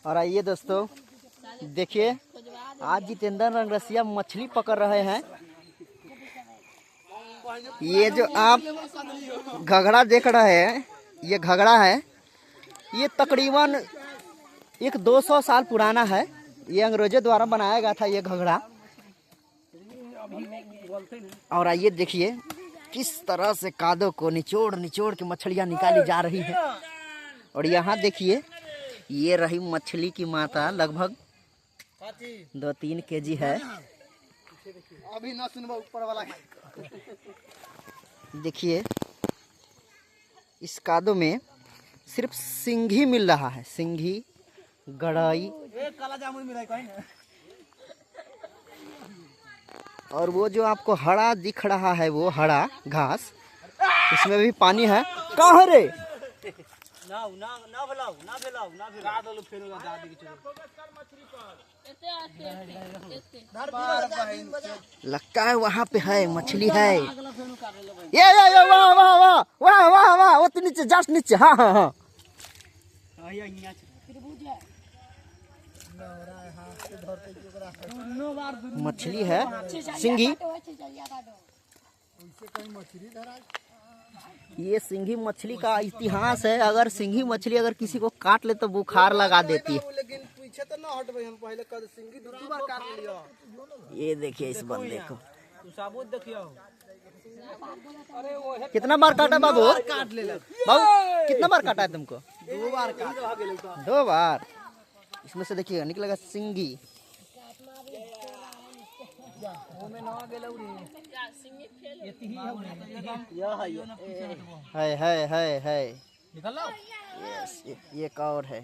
और आइए दोस्तों, देखिए आज जितेंद्र रंगरसिया मछली पकड़ रहे हैं। ये जो आप घघड़ा देख रहे हैं, ये घघड़ा है। ये तकरीबन 200 साल पुराना है। ये अंग्रेजों द्वारा बनाया गया था ये घघड़ा। और आइए देखिए किस तरह से कादों को निचोड़ निचोड़ के मछलियां निकाली जा रही है। और यहाँ देखिए ये रही मछली की मात्रा, लगभग 2-3 केजी है। अभी ना सुनवा ऊपर वाला। देखिए इस कादो में सिर्फ सिंघी मिल रहा है, सिंघी, गड़ाई काला जामुन मिला है कहीं। और वो जो आपको हरा दिख रहा है, वो हरा घास, इसमें भी पानी है। कहाँ रे? लगता है वहाँ पे है, मछली है। ये वाह वाह वाह वाह वाह वाह, वो तो नीचे, जस्ट नीचे। हाँ हाँ हाँ, मछली है, सिंघी। ये सिंघी मछली का इतिहास है। अगर सिंघी मछली अगर किसी को काट ले तो बुखार लगा देती है। लेकिन पीछे तो ना हटबे, हम पहले कद सिंघी दूसरी बार काट लिया। ये देखिए इस बंदे को साबुत देखियो। कितना बार काटा बाबू? काट ले बाबू कितना बार काटा है तुमको? 2 बार काट। 2 बार। इसमें से देखिएगा निकलेगा सिंघी। है यस, ये एक और है।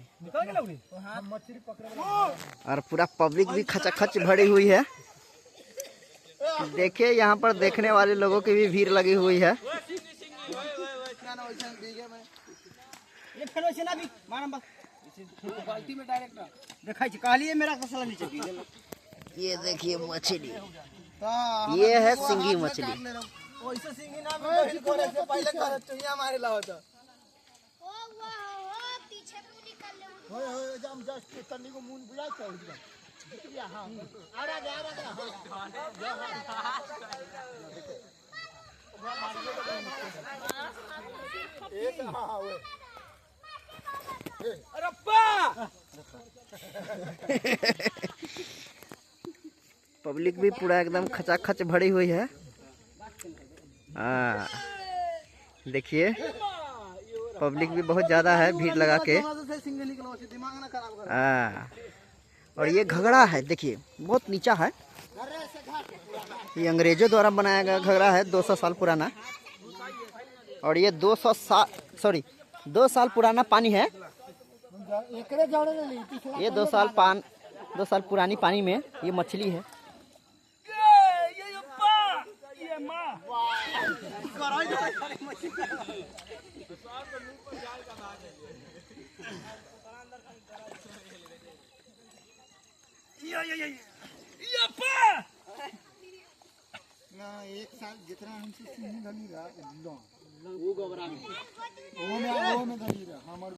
और पूरा पब्लिक भी खचाखच भरी हुई है। देखिए यहाँ पर देखने वाले लोगों की भी भीड़ लगी हुई है। ये देखिए मछली, ये है सिंघी मछली। पब्लिक भी पूरा एकदम खचाखच भरी हुई है। देखिए पब्लिक भी बहुत ज्यादा है, भीड़ लगा के। और ये घघड़ा है, देखिए बहुत नीचा है। ये अंग्रेजों द्वारा बनाया गया घघड़ा है, 200 साल पुराना। और ये 2 साल पुराना पानी है। ये 2 साल पुरानी पानी में ये मछली है। एक साल जितना हमसे सिंघी गली रहा वो में गली रहा।